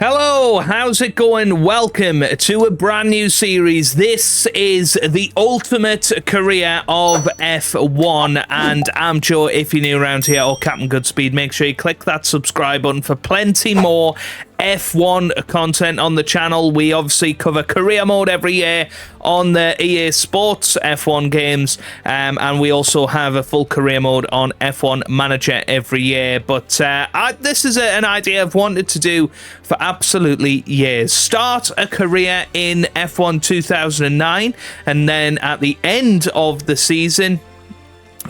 Hello, how's it going? Welcome to a brand new series. This is the ultimate career of F1, and I'm Joe. If you're new around here, or Captain Goodspeed, make sure you click that subscribe button for plenty more F1 content on the channel. We obviously cover career mode every year on the EA Sports F1 games, and we also have a full career mode on F1 Manager every year. But this is an idea I've wanted to do for absolutely years. Start a career in F1 2009, and then at the end of the season,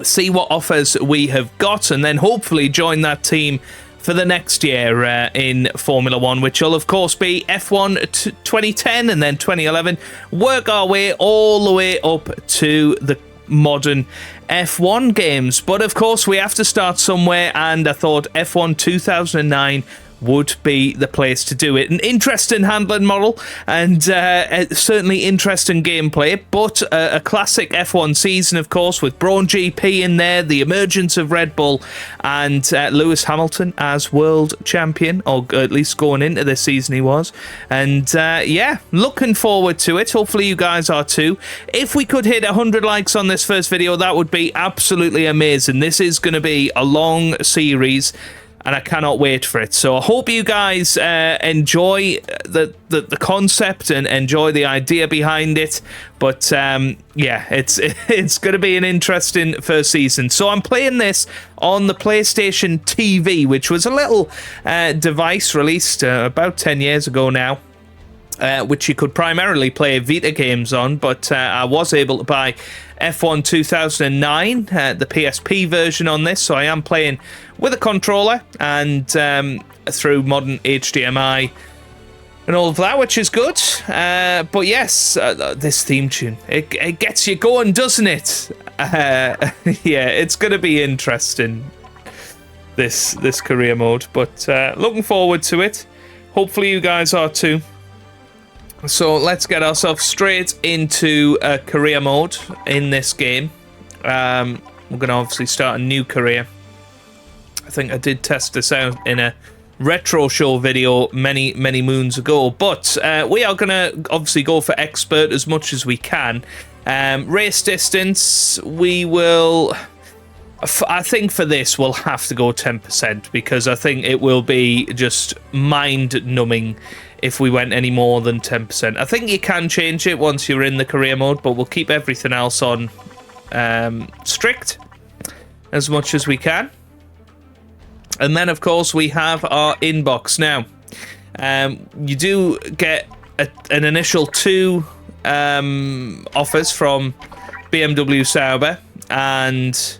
see what offers we have got, and then hopefully join that team for the next year in Formula 1, which will of course be F1 2010 and then 2011. Work our way all the way up to the modern F1 games. But of course we have to start somewhere, and I thought F1 2009 would be the place to do it. An interesting handling model, and certainly interesting gameplay, but a classic F1 season, of course, with Braun GP in there, the emergence of Red Bull, and Lewis Hamilton as world champion, or at least going into this season he was. And yeah, looking forward to it. Hopefully you guys are too. If we could hit 100 likes on this first video, that would be absolutely amazing. This is going to be a long series, and I cannot wait for it. So I hope you guys enjoy the concept and enjoy the idea behind it. But yeah, it's going to be an interesting first season. So I'm playing this on the PlayStation TV, which was a little device released about 10 years ago now, which you could primarily play Vita games on, but I was able to buy F1 2009, the PSP version on this, so I am playing with a controller and through modern HDMI and all of that, which is good. But yes, this theme tune, it gets you going, doesn't it? Yeah, it's going to be interesting, this career mode, but looking forward to it. Hopefully you guys are too. So let's get ourselves straight into career mode in this game. We're going to obviously start a new career. I think I did test this out in a retro show video many moons ago, but we are going to obviously go for expert as much as we can. Race distance, we will... I think for this we'll have to go 10%, because I think it will be just mind-numbing if we went any more than 10%. I think you can change it once you're in the career mode, but we'll keep everything else on strict as much as we can. And then, of course, we have our inbox. Now, you do get an initial 2 offers from BMW Sauber and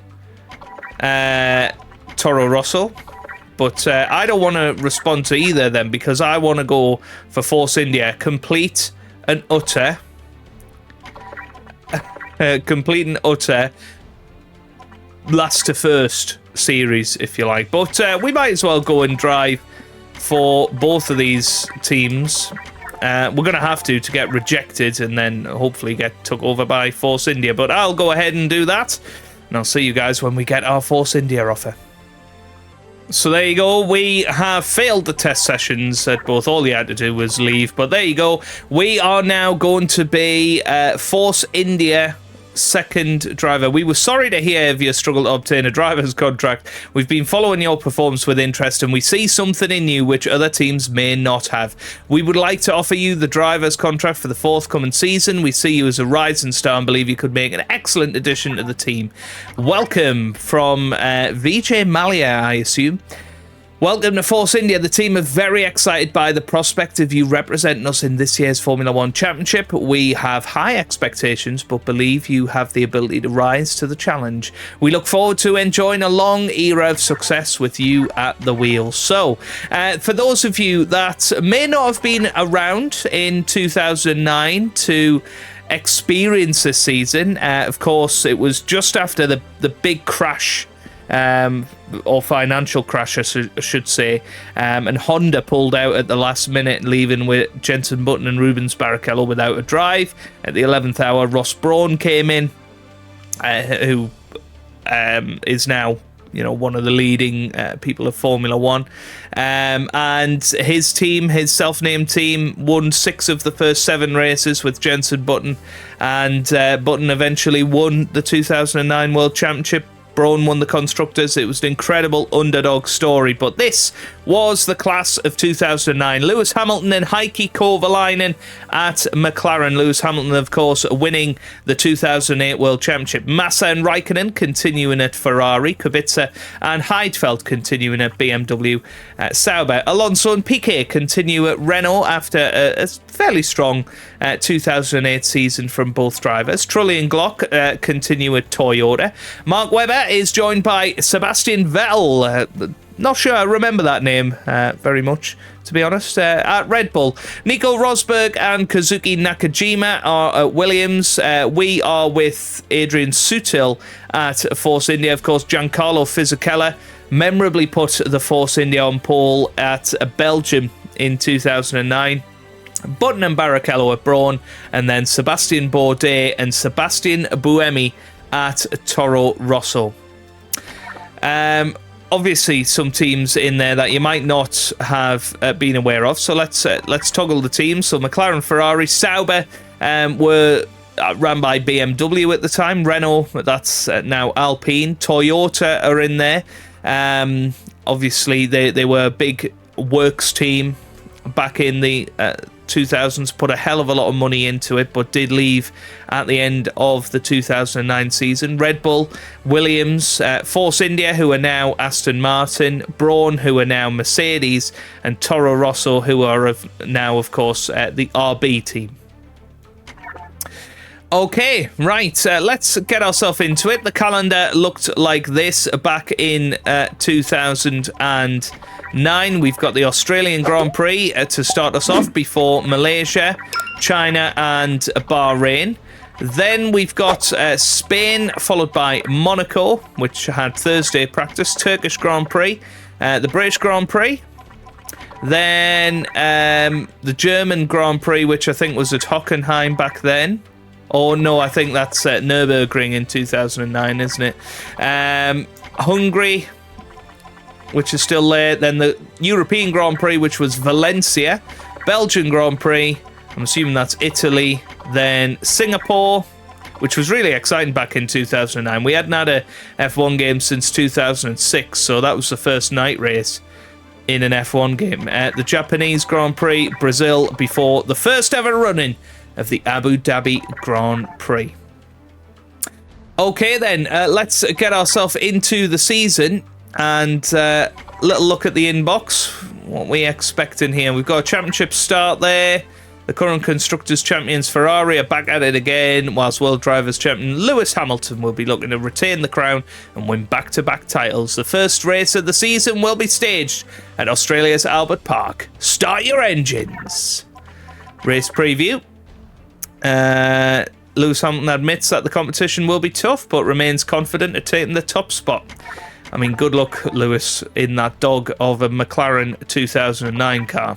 Toro Rosso. But I don't want to respond to either of them, because I want to go for Force India. Complete and utter last to first series, if you like. But we might as well go and drive for both of these teams. We're going to have to get rejected and then hopefully get took over by Force India. But I'll go ahead and do that, and I'll see you guys when we get our Force India offer. So there you go, we have failed the test sessions at both. All you had to do was leave, but there you go. We are now going to be Force India second driver. We were sorry to hear of your struggle to obtain a driver's contract. We've been following your performance with interest, and we see something in you which other teams may not have. We would like to offer you the driver's contract for the forthcoming season. We see you as a rising star and believe you could make an excellent addition to the team. Welcome from Vijay Malia, I assume. Welcome to Force India. The team are very excited by the prospect of you representing us in this year's Formula 1 Championship. We have high expectations, but believe you have the ability to rise to the challenge. We look forward to enjoying a long era of success with you at the wheel. So, for those of you that may not have been around in 2009 to experience this season, of course, it was just after the big crash, or financial crash, I should say, and Honda pulled out at the last minute, leaving with Jenson Button and Rubens Barrichello without a drive. At the 11th hour, Ross Brawn came in, who is now you know, one of the leading people of Formula One. And his team, his self-named team, won 6 of the first 7 races with Jenson Button. And Button eventually won the 2009 World Championship. Braun won the Constructors. It was an incredible underdog story. But this was the class of 2009. Lewis Hamilton and Heikki Kovalainen at McLaren. Lewis Hamilton, of course, winning the 2008 World Championship. Massa and Raikkonen continuing at Ferrari. Kubica and Heidfeld continuing at BMW. Sauber, Alonso and Piquet continue at Renault after a fairly strong 2008 season from both drivers. Trulli and Glock continue at Toyota. Mark Webber is joined by Sebastian Vettel. Not sure I remember that name very much, to be honest. At Red Bull, Nico Rosberg and Kazuki Nakajima are at Williams. We are with Adrian Sutil at Force India. Of course, Giancarlo Fisichella memorably put the Force India on pole at Belgium in 2009. Button and Barrichello at Braun, and then Sebastian Bourdais and Sebastian Buemi at Toro Rosso. Obviously, some teams in there that you might not have been aware of. So let's toggle the teams. So McLaren, Ferrari, Sauber were ran by BMW at the time. Renault, that's now Alpine. Toyota are in there. Obviously, they were a big works team back in the 2000s, put a hell of a lot of money into it, but did leave at the end of the 2009 season. Red Bull, Williams, Force India, who are now Aston Martin, Braun, who are now Mercedes, and Toro Rosso, who are now, of course, the RB team. Okay, right, let's get ourselves into it. The calendar looked like this back in 2009. We've got the Australian Grand Prix to start us off before Malaysia, China and Bahrain. Then we've got Spain, followed by Monaco, which had Thursday practice, Turkish Grand Prix, the British Grand Prix. Then the German Grand Prix, which I think was at Hockenheim back then. Oh, no, I think that's Nürburgring in 2009, isn't it? Hungary, which is still there. Then the European Grand Prix, which was Valencia. Belgian Grand Prix, I'm assuming that's Italy. Then Singapore, which was really exciting back in 2009. We hadn't had a F1 game since 2006, so that was the first night race in an F1 game. The Japanese Grand Prix, Brazil, before the first ever running of the Abu Dhabi Grand Prix. Okay then, let's get ourselves into the season and little look at the inbox. What we expecting here? We've got a championship start there. The current Constructors champions Ferrari are back at it again, whilst World Drivers champion Lewis Hamilton will be looking to retain the crown and win back-to-back titles. The first race of the season will be staged at Australia's Albert Park. Start your engines. Race preview. Lewis Hamilton admits that the competition will be tough, but remains confident of taking the top spot. I mean, good luck, Lewis, in that dog of a McLaren 2009 car.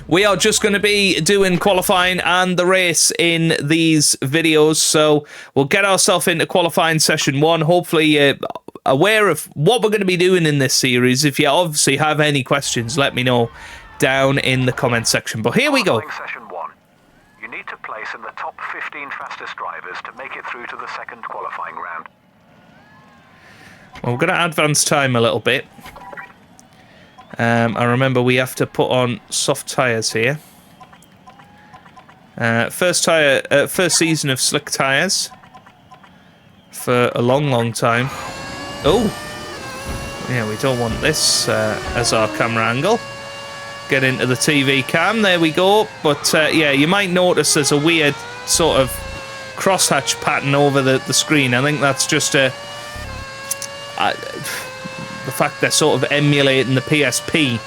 We are just going to be doing qualifying and the race in these videos, so we'll get ourselves into qualifying session 1. Hopefully aware of what we're going to be doing in this series. If you obviously have any questions, let me know down in the comment section. But here we go. Session 1. You need to place in the top 15 fastest drivers to make it through to the second qualifying round. Well, we're going to advance time a little bit. I remember we have to put on soft tyres here. First season of slick tyres for a long time. Oh, yeah, we don't want this as our camera angle. Get into the TV cam, there we go. But yeah, you might notice there's a weird sort of crosshatch pattern over the screen. I think that's just the fact they're sort of emulating the PSP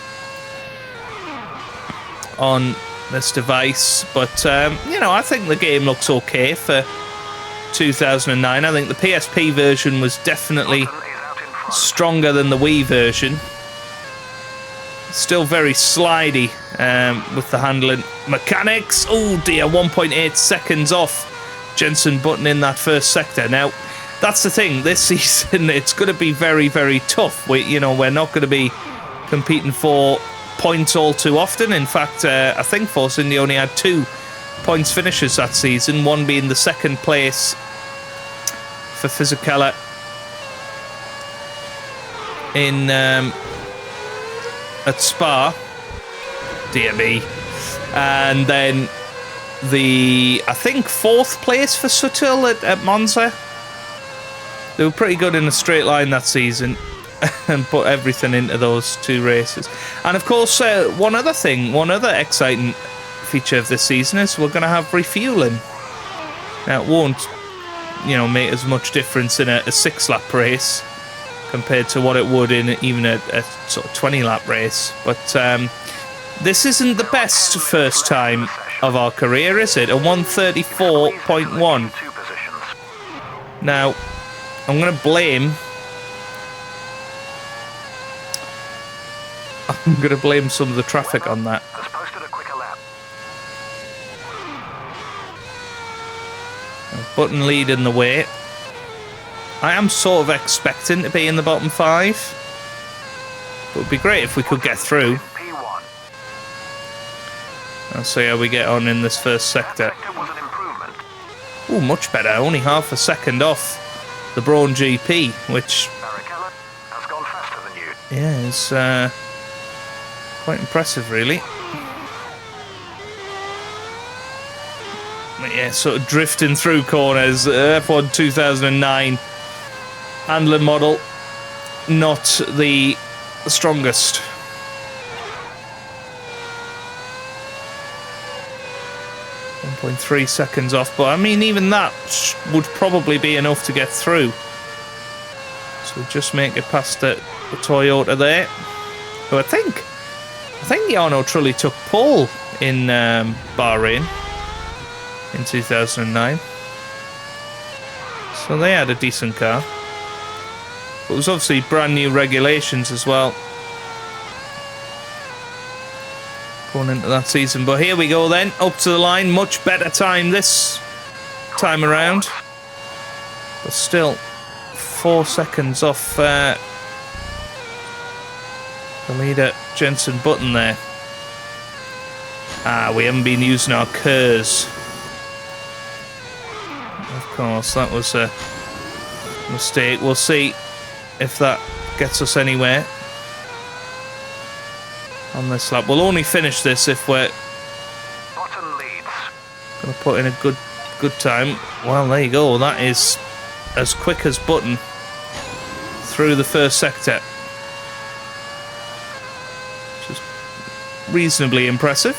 on this device. But you know, I think the game looks okay for 2009. I think the PSP version was definitely stronger than the Wii version. Still very slidey with the handling mechanics. Oh dear, 1.8 seconds off Jenson Button in that first sector. Now, that's the thing. This season, it's going to be very, very tough. We're not going to be competing for points all too often. In fact, I think Force India only had 2 points finishes that season, one being the second place for Fisichella in at Spa, dear me, and then I think 4th place for Suttil at Monza. They were pretty good in a straight line that season and put everything into those 2 races. And of course, one other exciting feature of this season is we're going to have refueling. Now, it won't, make as much difference in a 6-lap race compared to what it would in even a sort of 20-lap race. But this isn't the best first time of our career, is it? A 134.1. Now, I'm going to blame some of the traffic on that. Button lead in the way. I am sort of expecting to be in the bottom 5. It would be great if we could get through. I'll see how we get on in this first sector. Oh, much better. Only half a second off the Braun GP, which is quite impressive, really. Yeah, sort of drifting through corners. F1 2009 handling model, not the strongest. 1.3 seconds off, but I mean, even that would probably be enough to get through. So just make it past the Toyota there. Who I think Jarno Trulli took pole in Bahrain in 2009. So they had a decent car. But it was obviously brand new regulations as well going into that season. But here we go then, up to the line. Much better time this time around. But still 4 seconds off the leader, Jenson Button there. We haven't been using our KERS. Of course, that was a mistake. We'll see if that gets us anywhere on this lap. We'll only finish this if we're going to put in a good time. Well, there you go. That is as quick as Button through the first sector. Which is reasonably impressive.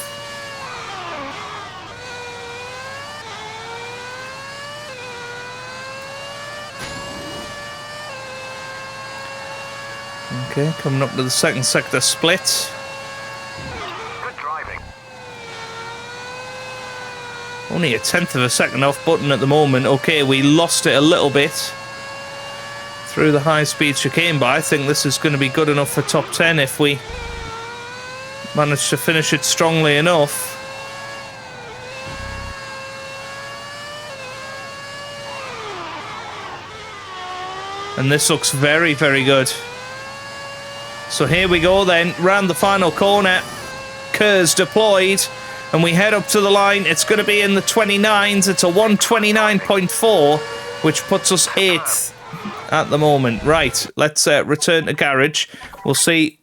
Okay, coming up to the second sector split. Good driving. Only a 1/10 of a second off Button at the moment. Okay, we lost it a little bit through the high-speed chicane, but I think this is going to be good enough for top 10 if we manage to finish it strongly enough. And this looks very, very good. So here we go then, round the final corner. KERS deployed, and we head up to the line. It's going to be in the 29s. It's a 129.4, which puts us 8th at the moment. Right, let's return to garage. We'll see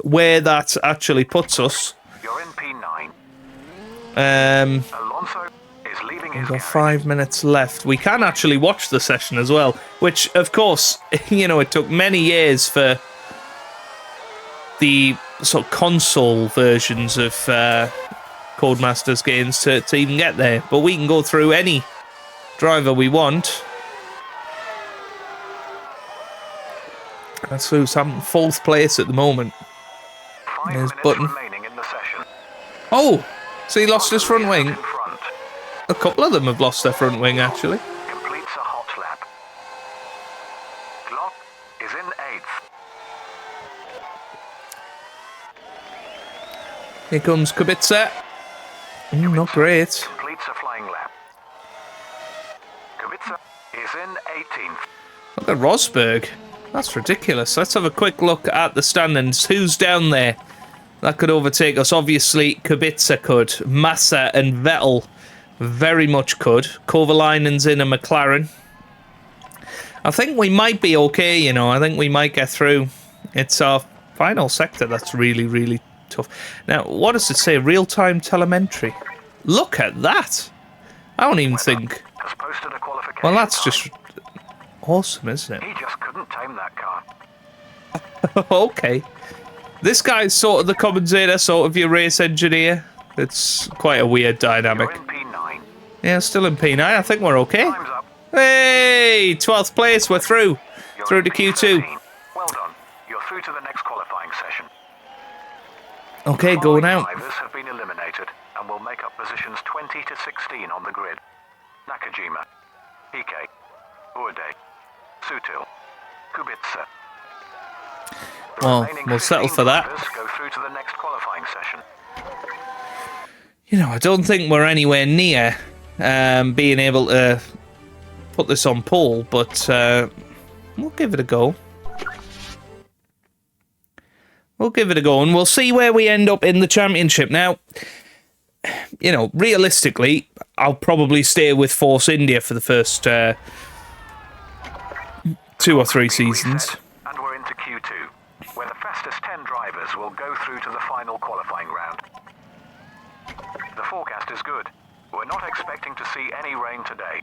where that actually puts us. You're in P9. Alonso is leaving his We've got 5 minutes left. We can actually watch the session as well, which, of course, it took many years for the sort of console versions of Codemasters games to even get there. But we can go through any driver we want. That's Lewis Hamilton, 4th place at the moment. 5 There's minutes Button. remaining in the session. Oh, so he lost his front wing. In front. A couple of them have lost their front wing, actually. Completes a hot lap. Glock is in 8th. Here comes Kubica. Not great. Completes a flying lap. Kubica is in 18th. Look at Rosberg. That's ridiculous. Let's have a quick look at the standings. Who's down there that could overtake us? Obviously, Kubica could. Massa and Vettel very much could. Kovalainen's in a McLaren. I think we might be okay, you know. I think we might get through. It's our final sector that's really, really tough. Now, what does it say? Real-time telemetry. Look at that. I don't even think... Has posted a qualification Well, that's time. just awesome, isn't He it? just couldn't tame that car. Okay. This guy's sort of the commentator, sort of your race engineer. It's quite a weird dynamic. You're in P9. Yeah, still in P9. I think we're okay. Time's up. Hey! 12th place. We're through. You're Through in to Q2. P13. Well done. You're through to the next qualifying session. Okay, The going following out. drivers have been eliminated and will make up positions 20 to 16 on the grid. Nakajima, Ike, Uede, Sutil, Kubica. The Well, remaining we'll settle 15 for that. drivers go through to the next qualifying session. You know, I don't think we're anywhere near being able to put this on pole, but we'll give it a go. We'll give it a go, and we'll see where we end up in the championship. Now, you know, realistically, I'll probably stay with Force India for the first 2 or 3 seasons. And we're into Q2, where the fastest 10 drivers will go through to the final qualifying round. The forecast is good. We're not expecting to see any rain today.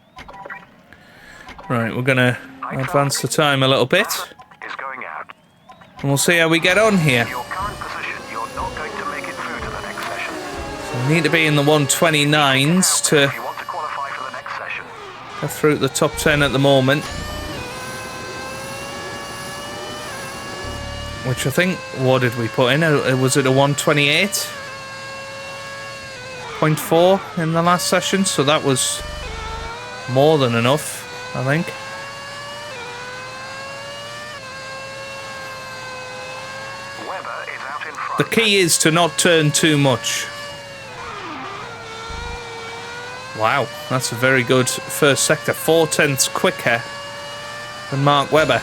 Right, we're going to advance the time a little bit, Is going out. and we'll see how we get on here. Your current position, you're not going to make it through to the next session. We need to be in the 129s to If you want to qualify for the next session, get through the top 10 at the moment. Which I think, what did we put in? Was it a 128.4 in the last session? So that was more than enough, I think. Webber is out in front. The key is to not turn too much. Wow, that's a very good first sector. 4/10 quicker than Mark Webber.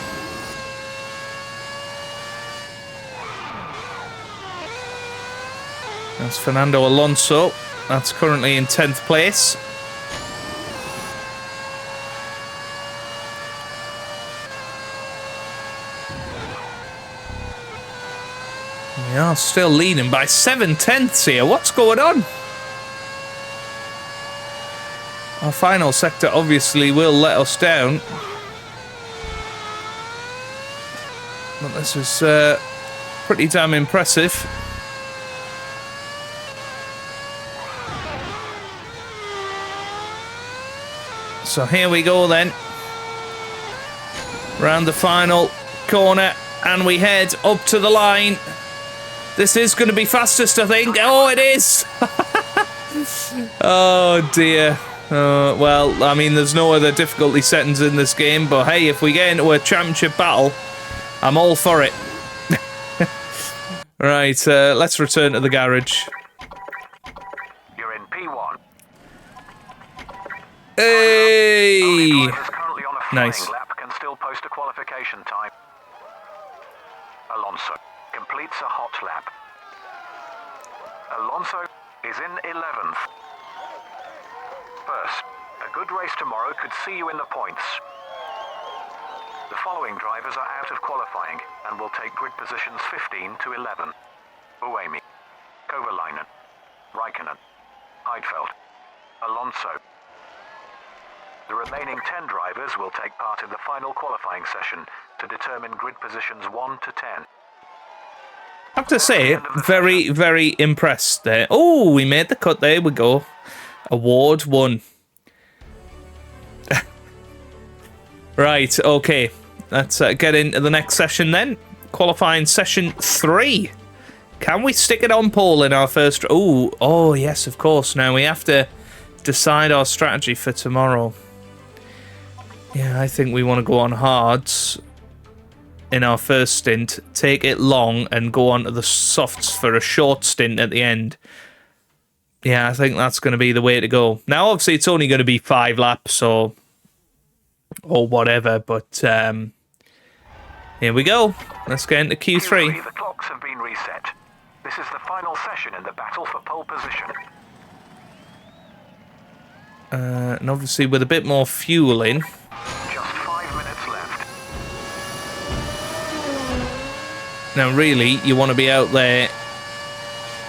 That's Fernando Alonso. That's currently in 10th place. We are still leading by 7/10 here. What's going on? Our final sector obviously will let us down. But this is pretty damn impressive. So here we go then. Round the final corner, and we head up to the line. This is going to be fastest, I think. Oh, it is! Oh, dear. Well, I mean, there's no other difficulty settings in this game, but hey, if we get into a championship battle, I'm all for it. Right, let's return to the garage. You're in P1. Hey! Only drivers currently on a flying Nice. lap can still post a qualification time. Alonso completes a hot lap. Alonso is in 11th. First, a good race tomorrow could see you in the points. The following drivers are out of qualifying and will take grid positions 15 to 11. Buemi, Kovalainen, Raikkonen, Heidfeld, Alonso. The remaining 10 drivers will take part in the final qualifying session to determine grid positions 1 to 10. I have to say, very, very impressed there. Oh, we made the cut. There we go. Award won. Right, okay. Let's get into the next session then. Qualifying session 3. Can we stick it on pole in our first... Oh, yes, of course. Now we have to decide our strategy for tomorrow. Yeah, I think we want to go on hards in our first stint, take it long, and go on to the softs for a short stint at the end. Yeah, I think that's going to be the way to go. Now, obviously, it's only going to be 5 laps, so or whatever. But here we go. Let's get into Q3. The clocks have been reset. This is the final session in the battle for pole position. And obviously with a bit more fuel in. Just 5 minutes left. Now really, you want to be out there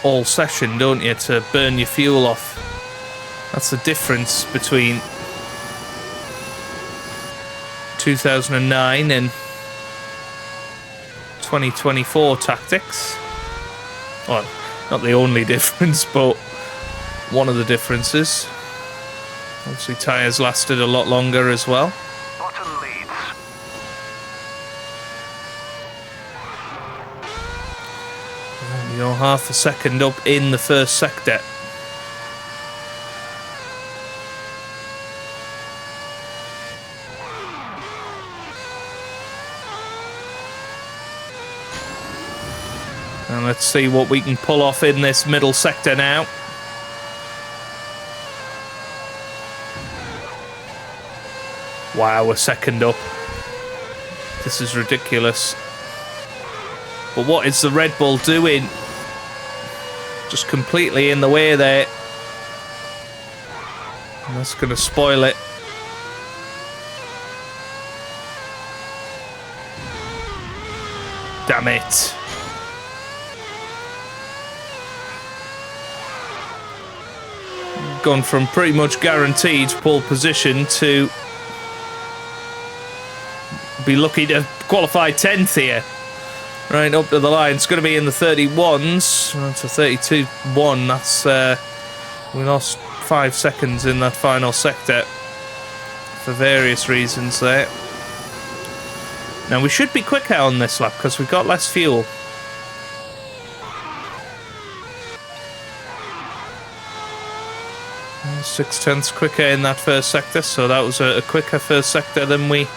all session, don't you, to burn your fuel off. That's the difference between 2009 and 2024 tactics. Well, not the only difference, but one of the differences. Obviously, tyres lasted a lot longer as well. Bottom leads. You're half a second up in the first sector. And let's see what we can pull off in this middle sector now. Wow, a second up. This is ridiculous. But what is the Red Bull doing? Just completely in the way there. And that's going to spoil it. Damn it. Gone from pretty much guaranteed pole position to be lucky to qualify 10th here. Right up to the line. It's going to be in the 31s. That's a 32-1. That's we lost 5 seconds in that final sector for various reasons there. Now we should be quicker on this lap because we've got less fuel. 6/10 quicker in that first sector, so that was a quicker first sector than we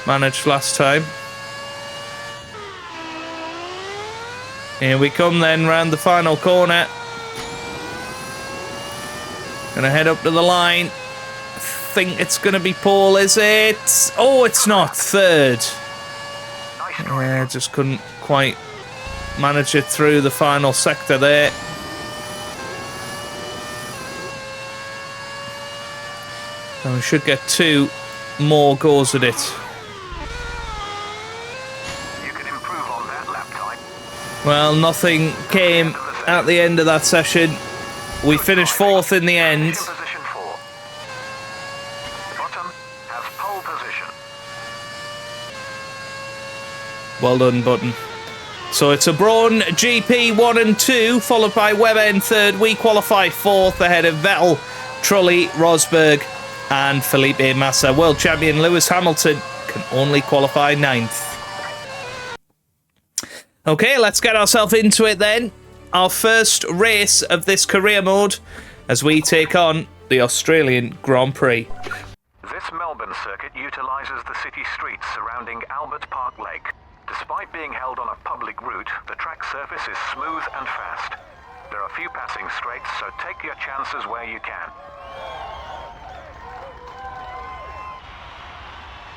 managed last time. Here we come then, round the final corner. Gonna head up to the line. Think it's gonna be pole, is it? Oh, it's not. Third. Yeah, just couldn't quite manage it through the final sector there. And we should get 2 more goes at it. You can improve on that lap time. Well, nothing came at the end of that session. We finished 4th in the end. Position 4. Bottom has pole position. Well done, Button. So it's a Braun GP 1 and 2, followed by Webber in 3rd. We qualify 4th ahead of Vettel, Trulli, Rosberg and Felipe Massa. World champion Lewis Hamilton can only qualify 9th. Okay, let's get ourselves into it then. Our first race of this career mode as we take on the Australian Grand Prix. This Melbourne circuit utilises the city streets surrounding Albert Park Lake. Despite being held on a public route, the track surface is smooth and fast. There are few passing straights, so take your chances where you can.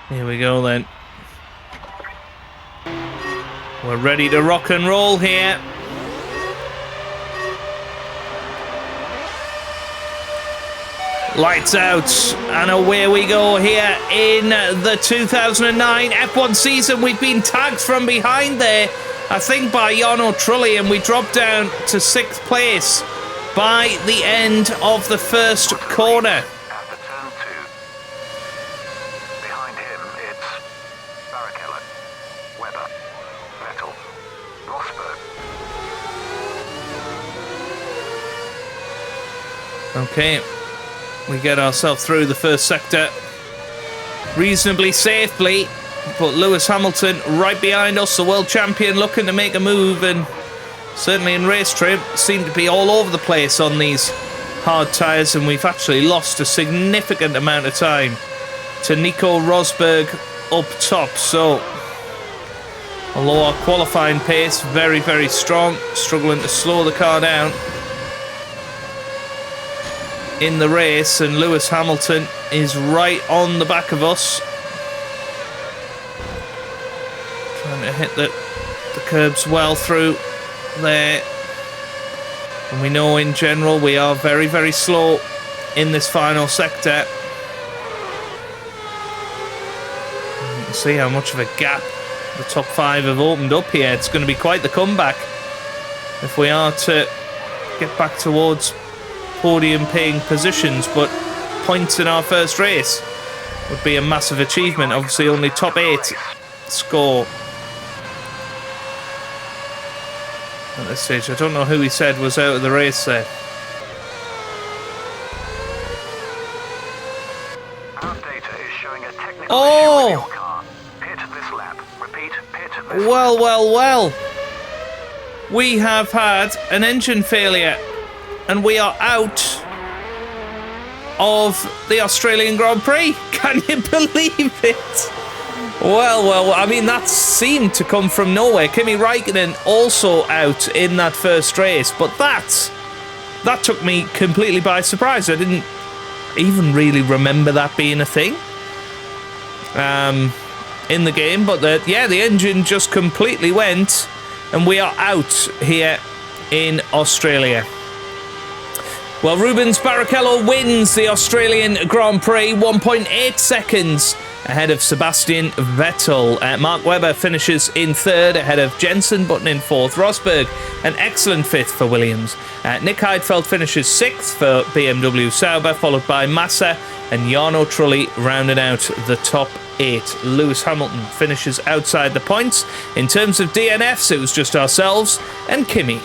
Here we go then. We're ready to rock and roll here. Lights out, and away we go here in the 2009 F1 season. We've been tagged from behind there, I think by Jarno Trulli, and we dropped down to 6th place by the end of the first corner. After turn 2. Behind him, it's Barrichello, Webber, Vettel, Rosberg. Okay. We get ourselves through the first sector reasonably safely, but Lewis Hamilton right behind us, the world champion, looking to make a move, and certainly in race trim seemed to be all over the place on these hard tyres, and we've actually lost a significant amount of time to Nico Rosberg up top. So although our qualifying pace very, very strong, struggling to slow the car down. in the race, and Lewis Hamilton is right on the back of us. Trying to hit the curbs well through there. And we know in general we are very, very slow in this final sector. You can see how much of a gap the top 5 have opened up here. It's going to be quite the comeback if we are to get back towards podium paying positions, but points in our first race would be a massive achievement. Obviously only top 8 score at this stage. I don't know who he said was out of the race there. Our data is showing a technical issue with your car. Pit this lap. Repeat, pit this Well, well, well. We have had an engine failure and we are out of the Australian Grand Prix. Can you believe it? Well, I mean, that seemed to come from nowhere. Kimi Räikkönen also out in that first race, but that took me completely by surprise. I didn't even really remember that being a thing in the game, but the engine just completely went, and we are out here in Australia. Well, Rubens Barrichello wins the Australian Grand Prix, 1.8 seconds ahead of Sebastian Vettel. Mark Webber finishes in 3rd ahead of Jensen, Button in 4th. Rosberg, an excellent 5th for Williams. Nick Heidfeld finishes 6th for BMW Sauber, followed by Massa and Jarno Trulli rounding out the top 8. Lewis Hamilton finishes outside the points. In terms of DNFs, it was just ourselves and Kimi.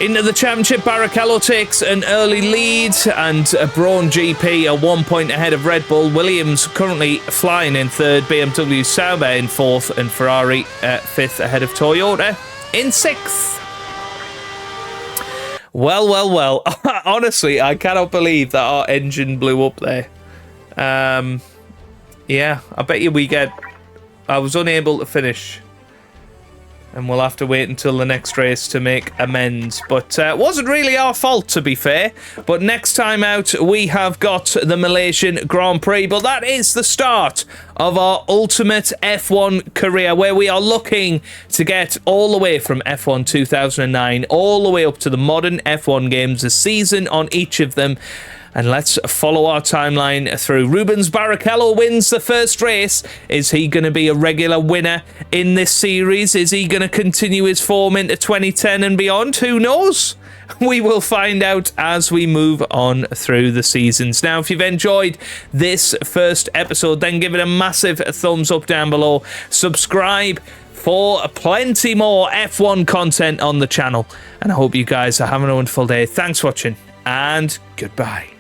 Into the championship, Barrichello takes an early lead, and Braun GP are 1 point ahead of Red Bull. Williams currently flying in 3rd, BMW Sauber in 4th, and Ferrari 5th ahead of Toyota in 6th. Well. Honestly, I cannot believe that our engine blew up there. Yeah, I bet you I was unable to finish. And we'll have to wait until the next race to make amends. But it wasn't really our fault, to be fair. But next time out, we have got the Malaysian Grand Prix. But that is the start of our ultimate F1 career, where we are looking to get all the way from F1 2009 all the way up to the modern F1 games, a season on each of them. And let's follow our timeline through. Rubens Barrichello wins the first race. Is he going to be a regular winner in this series? Is he going to continue his form into 2010 and beyond? Who knows? We will find out as we move on through the seasons. Now, if you've enjoyed this first episode, then give it a massive thumbs up down below. Subscribe for plenty more F1 content on the channel. And I hope you guys are having a wonderful day. Thanks for watching, and goodbye.